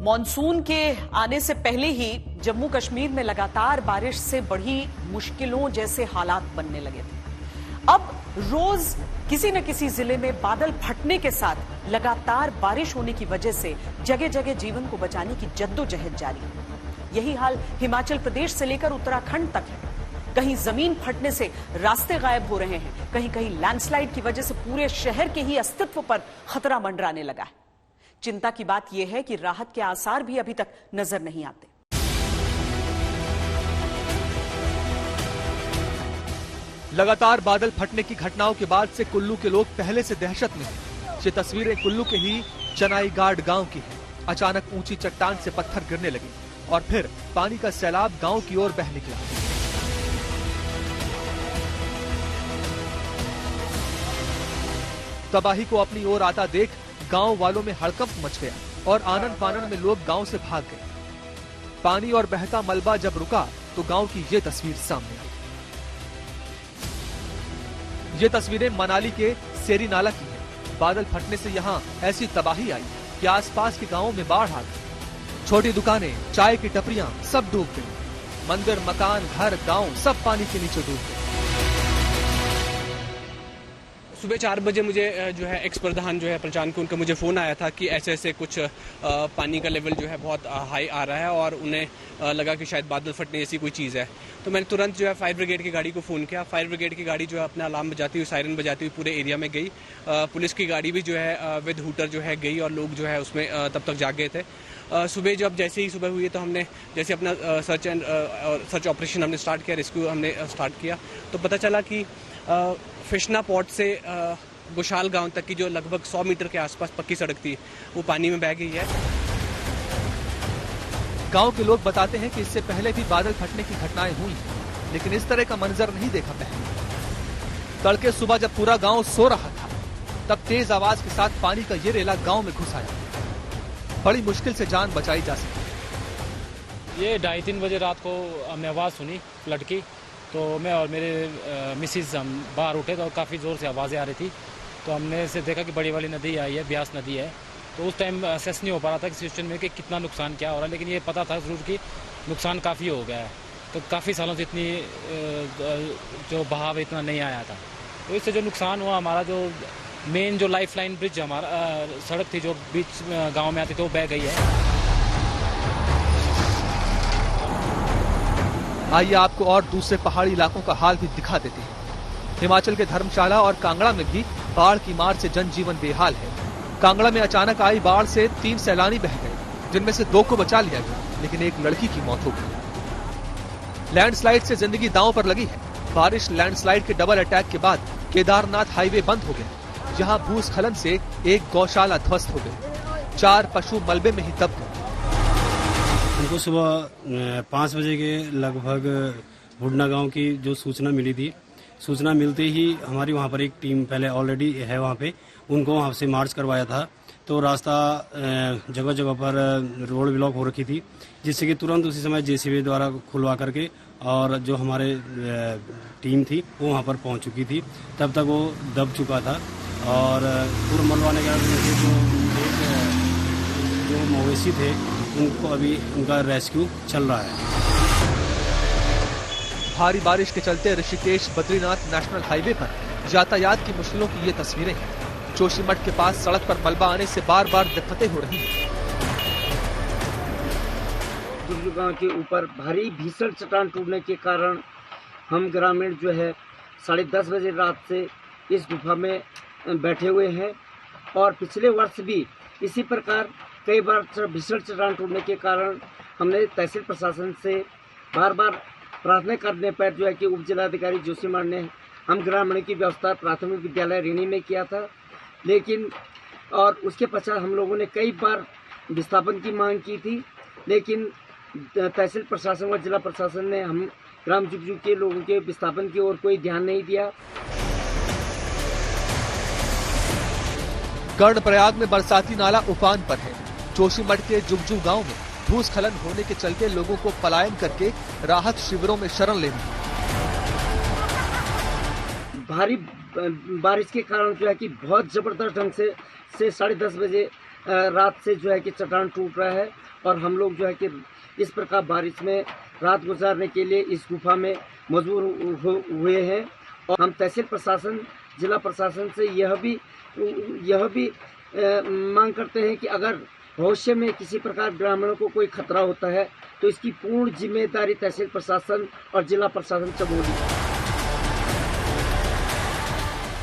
Monsoon के आने से पहले ही जम्मू कश्मीर में लगातार बारिश से बड़ी मुश्किलों जैसे हालात बनने लगे थे। अब रोज किसी न किसी जिले में बादल फटने के साथ लगातार बारिश होने की वजह से जगह जगह जीवन को बचाने की जद्दोजहद जारी है। यही हाल हिमाचल प्रदेश से लेकर उत्तराखंड तक है। कहीं जमीन फटने से रास्ते गायब हो रहे हैं, कहीं कहीं लैंडस्लाइड की वजह से पूरे शहर के ही अस्तित्व पर खतरा मंडराने लगा है। चिंता की बात यह है कि राहत के आसार भी अभी तक नजर नहीं आते। लगातार बादल फटने की घटनाओं के बाद से कुल्लू के लोग पहले से दहशत में हैं। ये तस्वीरें कुल्लू के ही चनाई गार्ड गांव की हैं। अचानक ऊंची चट्टान से पत्थर गिरने लगे और फिर पानी का सैलाब गांव की ओर बह निकला। तबाही को अपनी ओर आता देख गांव वालों में हड़कंप मच गया और आनन फानन में लोग गांव से भाग गए। पानी और बहता मलबा जब रुका तो गांव की ये तस्वीर सामने आई। ये तस्वीरें मनाली के सेरी नाला की हैं। बादल फटने से यहाँ ऐसी तबाही आई कि आसपास के गांवों में बाढ़ आ गई। छोटी दुकानें, चाय की टपरियां सब डूब गई। मंदिर, मकान, घर, गांव सब पानी के नीचे डूब गए। सुबह 4 बजे मुझे जो है एक्स प्रधान जो है पहचान के उनका मुझे फ़ोन आया था कि ऐसे ऐसे कुछ पानी का लेवल जो है बहुत हाई आ रहा है और उन्हें लगा कि शायद बादल फटने जैसी कोई चीज़ है। तो मैंने तुरंत जो है फायर ब्रिगेड की गाड़ी को फ़ोन किया। फायर ब्रिगेड की गाड़ी जो है अपना अलार्म बजाती हुई, सायरन बजाती हुई पूरे एरिया में गई। पुलिस की गाड़ी भी जो है विद हूटर जो है गई और लोग जो है उसमें तब तक जाग गए थे। सुबह जब जैसे ही सुबह हुई तो हमने जैसे अपना सर्च ऑपरेशन हमने स्टार्ट किया, रेस्क्यू हमने स्टार्ट किया, तो पता चला कि फिशना पॉट से गुशाल गांव तक की जो लगभग 100 मीटर के आसपास पक्की सड़क थी वो पानी में बह गई है। गांव के लोग बताते हैं कि इससे पहले भी बादल फटने की घटनाएं हुई, लेकिन इस तरह का मंजर नहीं देखा पहले। तड़के सुबह जब पूरा गांव सो रहा था तब तेज आवाज के साथ पानी का ये रेला गांव में घुस आया। बड़ी मुश्किल से जान बचाई जा सकी। ये 2:30-3 बजे रात को हमने आवाज सुनी फ्लड की, तो मैं और मेरे मिसिज हम बाहर उठे तो काफ़ी ज़ोर से आवाज़ें आ रही थी। तो हमने से देखा कि बड़ी वाली नदी आई है, ब्यास नदी है। तो उस टाइम असेस नहीं हो पा रहा था कि सिचुएशन में कि कितना नुकसान क्या हो रहा है, लेकिन ये पता था ज़रूर कि नुकसान काफ़ी हो गया है। तो काफ़ी सालों से इतनी जो बहाव इतना नहीं आया था। तो इससे जो नुकसान हुआ, हमारा जो मेन जो लाइफ लाइन ब्रिज हमारा सड़क थी जो बीच गाँव में आती थी वो बह गई है। आइए आपको और दूसरे पहाड़ी इलाकों का हाल भी दिखा देते हैं। हिमाचल के धर्मशाला और कांगड़ा में भी बाढ़ की मार से जनजीवन बेहाल है। कांगड़ा में अचानक आई बाढ़ से 3 सैलानी बह गए, जिनमें से 2 को बचा लिया गया, लेकिन एक लड़की की मौत हो गई। लैंडस्लाइड से जिंदगी दांव पर लगी है। बारिश लैंडस्लाइड के डबल अटैक के बाद केदारनाथ हाईवे बंद हो गया। यहाँ भूस्खलन से एक गौशाला ध्वस्त हो गई। 4 पशु मलबे में ही दब गए। उनको सुबह 5 बजे के लगभग बुढ़ना गांव की जो सूचना मिली थी, सूचना मिलते ही हमारी वहां पर एक टीम पहले ऑलरेडी है वहां पे, उनको वहां से मार्च करवाया था। तो रास्ता जगह जगह पर रोड ब्लॉक हो रखी थी, जिससे कि तुरंत उसी समय जेसीबी द्वारा खुलवा करके और जो हमारे टीम थी वो वहां पर पहुंच चुकी थी। तब तक वो दब चुका था और पूर्व मलवाने के जो मवेशी थे उनको अभी उनका रेस्क्यू चल रहा है। भारी बारिश के चलते ऋषिकेश बद्रीनाथ नेशनल हाईवे पर यातायात की मुश्किलों की ये तस्वीरें हैं। जोशीमठ के पास सड़क पर मलबा आने से बार बार दिक्कतें हो रही हैं। गांव के ऊपर भारी भीषण चट्टान टूटने के कारण हम ग्रामीण जो है 10:30 बजे रात से इस गुफा में बैठे हुए हैं और पिछले वर्ष भी इसी प्रकार कई बार भीषण चट्टान टूटने के कारण हमने तहसील प्रशासन से बार बार प्रार्थना करने पर जो है कि उप जिलाधिकारी जोशीमठ ने हम ग्रामीण की व्यवस्था प्राथमिक विद्यालय ऋणी में किया था, लेकिन और उसके पश्चात हम लोगों ने कई बार विस्थापन की मांग की थी, लेकिन तहसील प्रशासन व जिला प्रशासन ने हम ग्राम जुगजू के लोगों के विस्थापन की ओर कोई ध्यान नहीं दिया। कर्णप्रयाग में बरसाती नाला उफान पर है। जोशीमठ के जुगजू गांव में भूस्खलन होने के चलते लोगों को पलायन करके राहत शिविरों में शरण लेनी है। भारी बारिश के कारण जो है कि बहुत जबरदस्त ढंग से 10:30 बजे रात से जो है कि चट्टान टूट रहा है और हम लोग जो है कि इस प्रकार बारिश में रात गुजारने के लिए इस गुफा में मजबूर हुए हैं। और हम तहसील प्रशासन, जिला प्रशासन से यह भी मांग करते हैं कि अगर भविष्य में किसी प्रकार ग्रामीणों को कोई खतरा होता है तो इसकी पूर्ण जिम्मेदारी तहसील प्रशासन और जिला प्रशासन चमोली।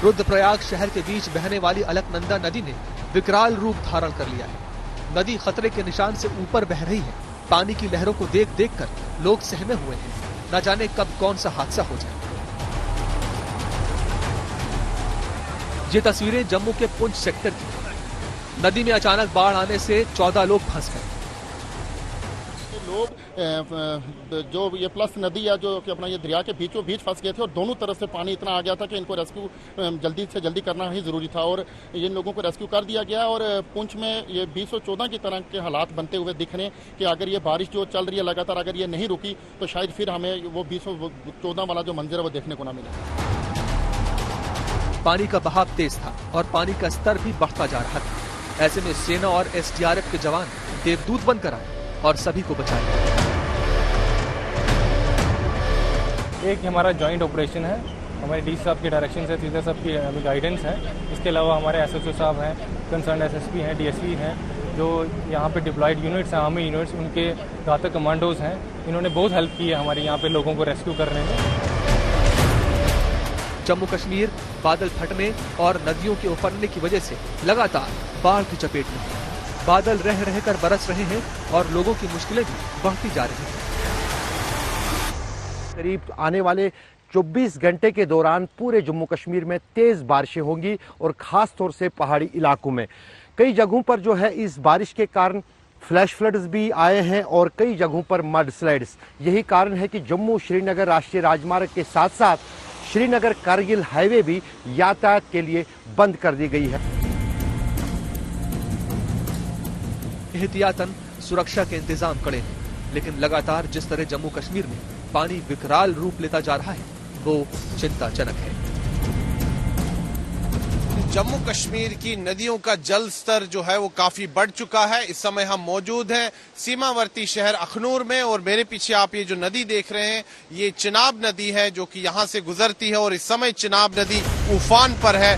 रुद्रप्रयाग शहर के बीच बहने वाली अलकनंदा नदी ने विकराल रूप धारण कर लिया है। नदी खतरे के निशान से ऊपर बह रही है। पानी की लहरों को देख देख कर लोग सहमे हुए हैं। न जाने कब कौन सा हादसा हो जाए। ये तस्वीरें जम्मू के पुंछ सेक्टर की हैं। नदी में अचानक बाढ़ आने से 14 लोग फंस गए। लोग जो ये प्लस नदी है जो कि अपना ये दरिया के बीचों बीच फंस गए थे और दोनों तरफ से पानी इतना आ गया था कि इनको रेस्क्यू जल्दी से जल्दी करना ही जरूरी था और इन लोगों को रेस्क्यू कर दिया गया। और पुंछ में ये 2014 की तरह के हालात बनते हुए दिख रहे हैं कि अगर ये बारिश जो चल रही है लगातार, अगर ये नहीं रुकी तो शायद फिर हमें वो 2014 वाला जो मंजर है वो देखने को ना मिले। पानी का बहाव तेज था और पानी का स्तर भी बढ़ता जा रहा था। ऐसे में सेना और एसडीआरएफ के जवान देवदूत बनकर आए और सभी को बचाया। एक हमारा जॉइंट ऑपरेशन है, हमारे डी साहब के डायरेक्शन से, सीधे साहब की गाइडेंस है। इसके अलावा हमारे एसएचओ साहब हैं, कंसर्न एसएसपी हैं, डीएसपी हैं, जो यहाँ पे डिप्लॉयड यूनिट्स हैं, आर्मी यूनिट्स, उनके घातक कमांडोज हैं। इन्होंने बहुत हेल्प की है हमारे यहाँ पे लोगों को रेस्क्यू करने में। जम्मू कश्मीर बादल फटने और नदियों के उफरने की वजह से लगातार बाढ़ की चपेट में है। बादल रह रहकर बरस रहे हैं और लोगों की मुश्किलें भी बढ़ती जा रही हैं। करीब आने वाले 24 घंटे के दौरान पूरे जम्मू कश्मीर में तेज बारिशें होंगी और खास तौर से पहाड़ी इलाकों में कई जगहों पर जो है इस बारिश के कारण फ्लैश फ्लड्स भी आए हैं और कई जगहों पर मड स्लाइड्स। यही कारण है कि जम्मू श्रीनगर राष्ट्रीय राजमार्ग के साथ साथ श्रीनगर कारगिल हाईवे भी यातायात के लिए बंद कर दी गई है। एहतियातन सुरक्षा के इंतजाम कड़े हैं, लेकिन लगातार जिस तरह जम्मू कश्मीर में पानी विकराल रूप लेता जा रहा है वो चिंताजनक है। जम्मू कश्मीर की नदियों का जल स्तर जो है वो काफी बढ़ चुका है। इस समय हम मौजूद हैं सीमावर्ती शहर अखनूर में और मेरे पीछे आप ये जो नदी देख रहे हैं ये चिनाब नदी है जो कि यहाँ से गुजरती है और इस समय चिनाब नदी उफान पर है।